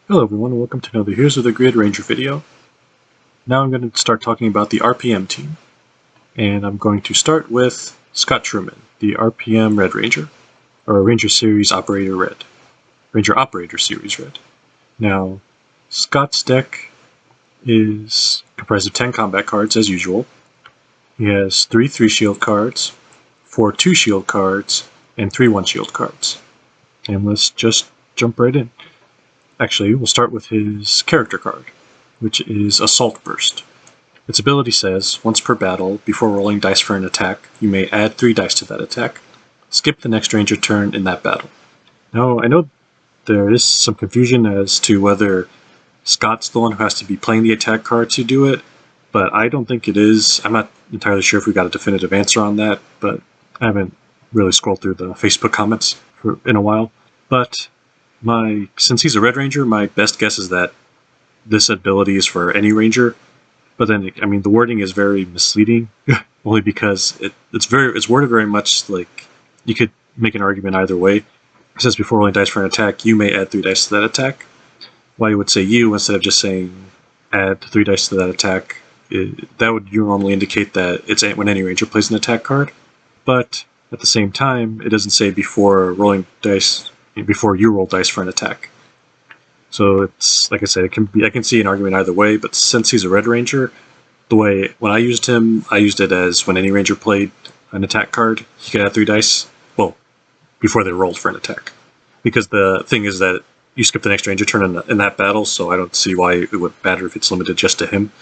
Hello everyone and welcome to another Heroes of the Grid Ranger video. Now I'm going to start talking about the RPM team. And I'm going to start with Scott Truman, the RPM Red Ranger, or Ranger Series Operator Red. Ranger Operator Series Red. Now, Scott's deck is comprised of 10 combat cards as usual. He has 3 3-shield cards, 4 2-shield cards, and 3 1-shield cards. And let's just jump right in. Actually, we'll start with his character card, which is Assault Burst. Its ability says, once per battle, before rolling dice for an attack, you may add 3 dice to that attack. Skip the next ranger turn in that battle. Now, I know there is some confusion as to whether Scott's the one who has to be playing the attack card to do it, but I don't think it is. I'm not entirely sure if we got a definitive answer on that, but I haven't really scrolled through the Facebook comments in a while. But since he's a Red Ranger, my best guess is that this ability is for any Ranger. But then, I mean, the wording is very misleading, only because it's worded very much like you could make an argument either way. It says before rolling dice for an attack, you may add 3 dice to that attack. Why you would say you instead of just saying add 3 dice to that attack, that would normally indicate that it's when any Ranger plays an attack card. But at the same time, it doesn't say before rolling dice. Before you roll dice for an attack. So it's, like I said, I can see an argument either way, but since he's a Red Ranger, when I used him, I used it as when any Ranger played an attack card, he could add 3 dice, well, before they rolled for an attack. Because the thing is that you skip the next Ranger turn in that battle, so I don't see why it would matter if it's limited just to him,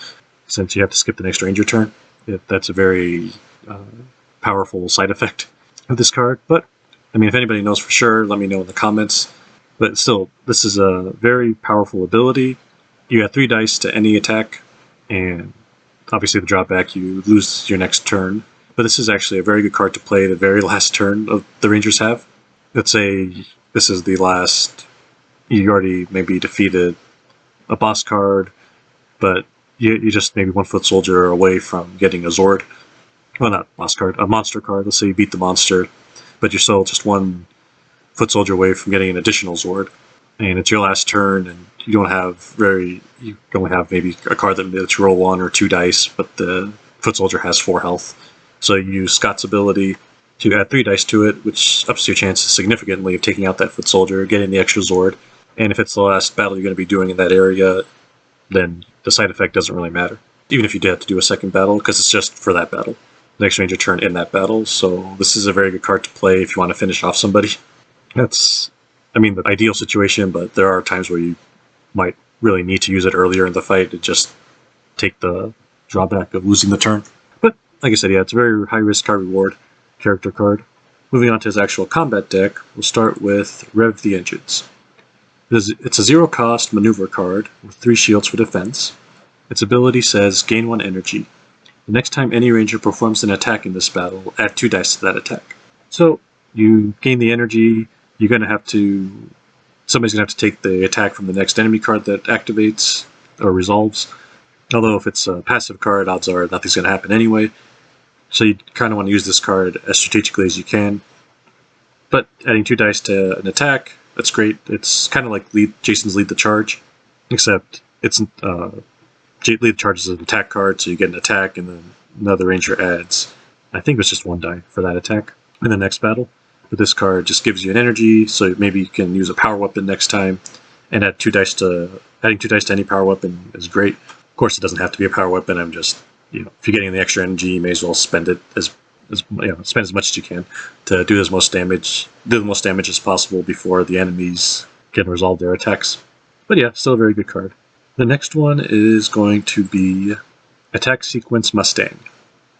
since you have to skip the next Ranger turn. That's a very powerful side effect of this card, but I mean, if anybody knows for sure, let me know in the comments. But still, this is a very powerful ability. You add 3 dice to any attack, and obviously the drawback, you lose your next turn. But this is actually a very good card to play the very last turn of the Rangers have. Let's say this is the last, you already maybe defeated a boss card, but you just maybe 1 foot soldier away from getting a Zord. Well, not boss card, a monster card. Let's say you beat the monster, but you're still just 1 foot soldier away from getting an additional Zord, and it's your last turn, and you only have maybe a card that lets you roll 1 or 2 dice, but the foot soldier has 4 health. So you use Scott's ability to add 3 dice to it, which ups your chances significantly of taking out that foot soldier, getting the extra Zord, and if it's the last battle you're going to be doing in that area, then the side effect doesn't really matter. Even if you did have to do a second battle, because it's just for that battle. Next Ranger turn in that battle, so this is a very good card to play if you want to finish off somebody. That's, I mean, the ideal situation, but there are times where you might really need to use it earlier in the fight to just take the drawback of losing the turn. But, like I said, yeah, it's a very high-risk, high-reward character card. Moving on to his actual combat deck, we'll start with Rev the Engines. It's a 0-cost maneuver card with 3 shields for defense. Its ability says, gain 1 energy. The next time any Ranger performs an attack in this battle, add 2 dice to that attack. So, you gain the energy, somebody's going to have to take the attack from the next enemy card that activates or resolves. Although if it's a passive card, odds are nothing's going to happen anyway. So you kind of want to use this card as strategically as you can. But adding 2 dice to an attack, that's great. It's kind of like Jason's Lead the Charge, except it's Lead the Charge is an attack card, so you get an attack, and then another Ranger adds, I think it's just 1 die for that attack in the next battle. But this card just gives you an energy, so maybe you can use a power weapon next time, and adding 2 dice to any power weapon is great. Of course, it doesn't have to be a power weapon. I'm just, if you're getting the extra energy, you may as well spend it spend as much as you can to do the most damage as possible before the enemies can resolve their attacks. But yeah, still a very good card. The next one is going to be Attack Sequence Mustang.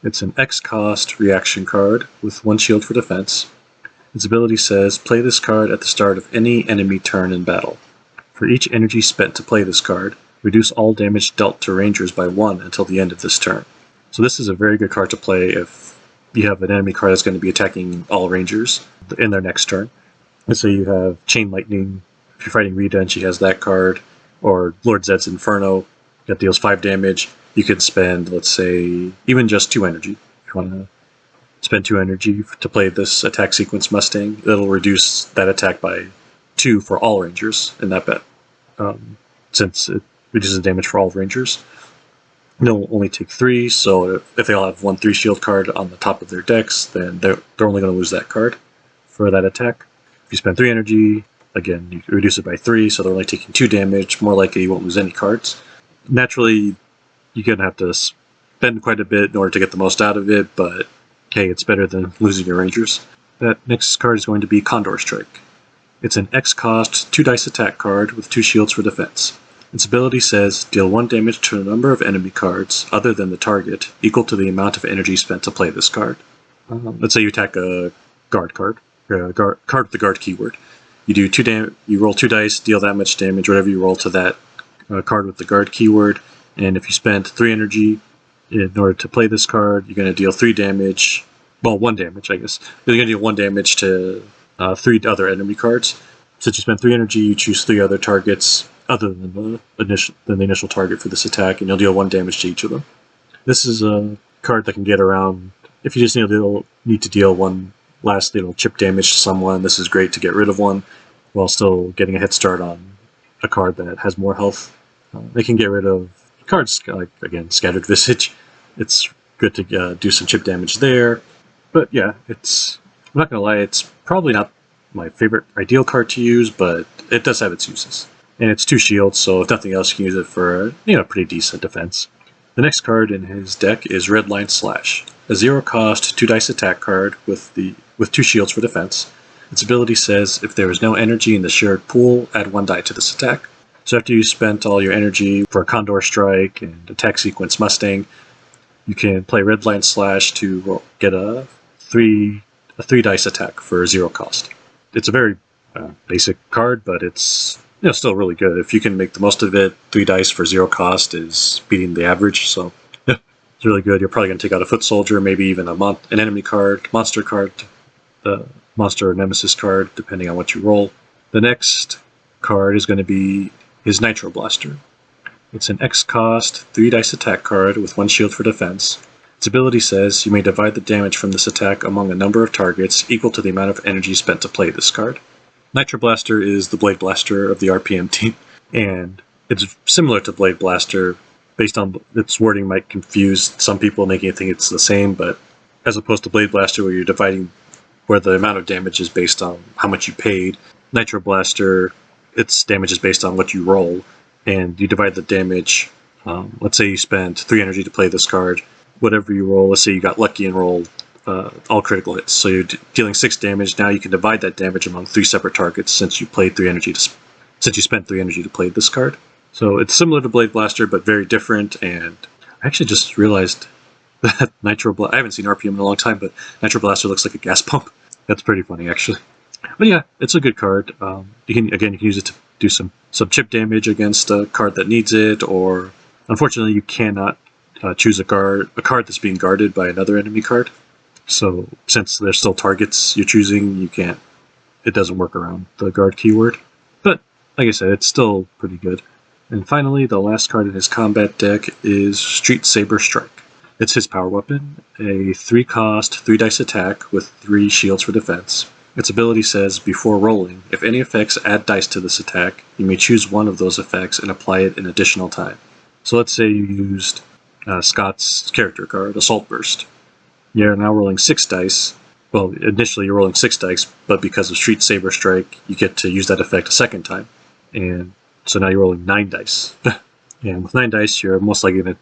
It's an X-cost reaction card with 1 shield for defense. Its ability says, play this card at the start of any enemy turn in battle. For each energy spent to play this card, reduce all damage dealt to Rangers by 1 until the end of this turn. So this is a very good card to play if you have an enemy card that's going to be attacking all Rangers in their next turn. Let's say you have Chain Lightning. If you're fighting Reden, she has that card. Or Lord Zed's Inferno, that deals 5 damage. You could spend, let's say, even just 2 energy. If you want to spend 2 energy to play this Attack Sequence Mustang, it'll reduce that attack by 2 for all Rangers in that bet. since it reduces damage for all Rangers. They'll only take 3, so if they all have 1 3-shield card on the top of their decks, then they're only going to lose that card for that attack. If you spend 3 energy, again, you reduce it by 3, so they're only taking 2 damage. More likely you won't lose any cards. Naturally, you're going to have to spend quite a bit in order to get the most out of it, but hey, it's better than losing your Rangers. That next card is going to be Condor Strike. It's an X-cost 2-dice attack card with 2 shields for defense. Its ability says, deal 1 damage to a number of enemy cards, other than the target, equal to the amount of energy spent to play this card. Let's say you attack a guard card, card with the guard keyword. You do you roll 2 dice, deal that much damage, whatever you roll to that card with the guard keyword, and if you spend 3 energy in order to play this card, you're going to deal 3 damage, well, 1 damage, I guess. You're going to deal 1 damage to 3 other enemy cards. Since you spend 3 energy, you choose 3 other targets other than the initial target for this attack, and you'll deal 1 damage to each of them. This is a card that can get around, if you just need to deal 1 last little chip damage to someone, this is great to get rid of one, while still getting a head start on a card that has more health. They can get rid of cards like, again, Scattered Visage. It's good to do some chip damage there, but yeah, I'm not going to lie, it's probably not my favorite ideal card to use, but it does have its uses. And it's 2 shields, so if nothing else, you can use it for pretty decent defense. The next card in his deck is Redline Slash, a 0-cost 2-dice attack card with 2 shields for defense. Its ability says, if there is no energy in the shared pool, add 1 die to this attack. So after you spent all your energy for Condor Strike and Attack Sequence Mustang, you can play Redline Slash to get a 3-dice attack for 0 cost. It's a very basic card, but it's still really good. If you can make the most of it, 3 dice for 0 cost is beating the average, so yeah, it's really good. You're probably going to take out a Foot Soldier, maybe even an enemy card, monster card, monster or nemesis card, depending on what you roll. The next card is going to be his Nitro Blaster. It's an X-cost 3-dice attack card with 1 shield for defense. Its ability says, you may divide the damage from this attack among a number of targets equal to the amount of energy spent to play this card. Nitro Blaster is the Blade Blaster of the RPM team, and it's similar to Blade Blaster. Based on its wording might confuse some people, making it think it's the same, but as opposed to Blade Blaster where you're dividing where the amount of damage is based on how much you paid, Nitro Blaster, its damage is based on what you roll, and you divide the damage. Let's say you spent 3 energy to play this card. Whatever you roll, let's say you got lucky and rolled all critical hits, so you're dealing 6 damage. Now you can divide that damage among 3 separate targets since you spent 3 energy to play this card. So it's similar to Blade Blaster, but very different. And I actually just realized that I haven't seen RPM in a long time, but Nitro Blaster looks like a gas pump. That's pretty funny, actually. But yeah, it's a good card. You can use it to do some chip damage against a card that needs it, or unfortunately you cannot choose a card that's being guarded by another enemy card. So since there's still targets you're choosing, it doesn't work around the guard keyword. But like I said, it's still pretty good. And finally, the last card in his combat deck is Street Saber Strike. It's his power weapon, a 3-cost, 3-dice attack with 3 shields for defense. Its ability says, before rolling, if any effects add dice to this attack, you may choose one of those effects and apply it an additional time. So let's say you used Scott's character card, Assault Burst. You're now rolling 6 dice. Well, initially you're rolling 6 dice, but because of Street Saber Strike, you get to use that effect a second time. And so now you're rolling 9 dice. And with 9 dice, you're most likely going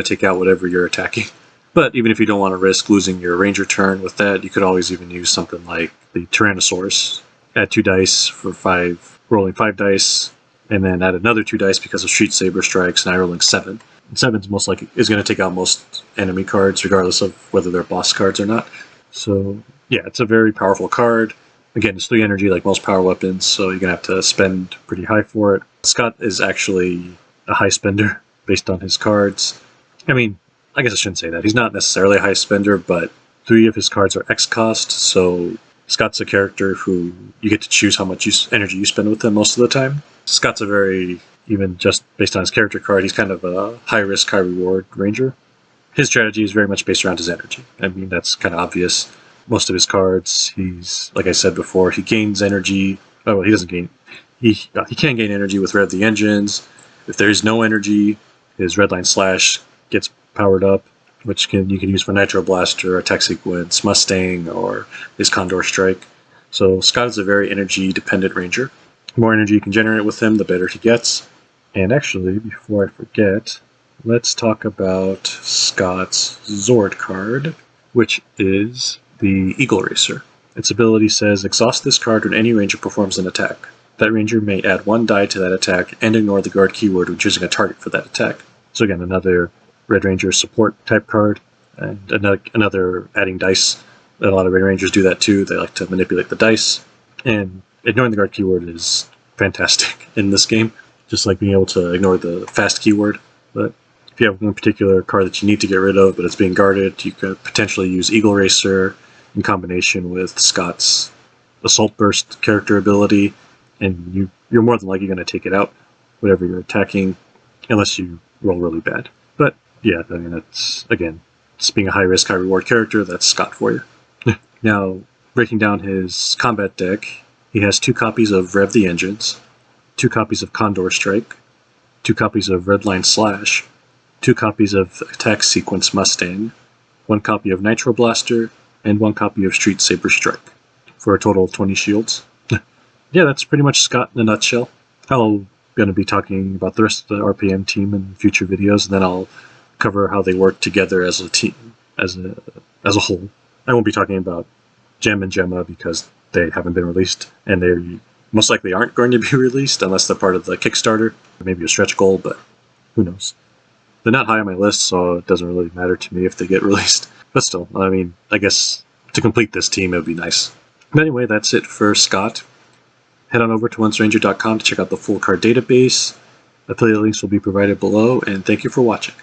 to take out whatever you're attacking. But even if you don't want to risk losing your Ranger turn with that, you could always even use something like the Tyrannosaurus. Add 2 dice for rolling 5 dice, and then add another 2 dice because of Street Saber Strikes, now rolling 7. And 7 is going to take out most enemy cards, regardless of whether they're boss cards or not. So yeah, it's a very powerful card. Again, it's 3 energy like most power weapons, so you're going to have to spend pretty high for it. Scott is actually a high spender based on his cards. I mean, I guess I shouldn't say that. He's not necessarily a high spender, but 3 of his cards are X cost, so Scott's a character who you get to choose how much energy you spend with him most of the time. Scott's even just based on his character card, he's kind of a high-risk, high-reward ranger. His strategy is very much based around his energy. I mean, that's kind of obvious. Most of his cards, like I said before, he gains energy. Oh, well, he doesn't gain. he can gain energy with Rev the Engines. If there is no energy, his Redline Slash gets powered up, which you can use for Nitro Blaster, Attack Sequence, Mustang, or his Condor Strike. So Scott is a very energy-dependent ranger. The more energy you can generate with him, the better he gets. And actually, before I forget, let's talk about Scott's Zord card, which is the Eagle Racer. Its ability says, exhaust this card when any ranger performs an attack. That ranger may add 1 die to that attack and ignore the guard keyword when choosing a target for that attack. So again, another Red Ranger support type card, and another adding dice. A lot of Red Rangers do that too. They like to manipulate the dice, and ignoring the guard keyword is fantastic in this game, just like being able to ignore the fast keyword. But if you have one particular card that you need to get rid of but it's being guarded, you could potentially use Eagle Racer in combination with Scott's Assault Burst character ability, and you're more than likely going to take it out, whatever you're attacking, unless you roll really bad. But yeah, I mean, it's being a high-risk, high-reward character, that's Scott for you. Now, breaking down his combat deck, he has 2 copies of Rev the Engines, 2 copies of Condor Strike, 2 copies of Redline Slash, 2 copies of Attack Sequence Mustang, 1 copy of Nitro Blaster, and 1 copy of Street Saber Strike, for a total of 20 shields. Yeah, that's pretty much Scott in a nutshell. I'm going to be talking about the rest of the RPM team in future videos, and then I'll cover how they work together as a team, as a whole. I won't be talking about Gem and Gemma because they haven't been released, and they most likely aren't going to be released unless they're part of the Kickstarter, or maybe a stretch goal, but who knows. They're not high on my list, so it doesn't really matter to me if they get released. But still, I mean, I guess to complete this team, it would be nice. But anyway, that's it for Scott. Head on over to OnceRanger.com to check out the full card database. Affiliate links will be provided below, and thank you for watching.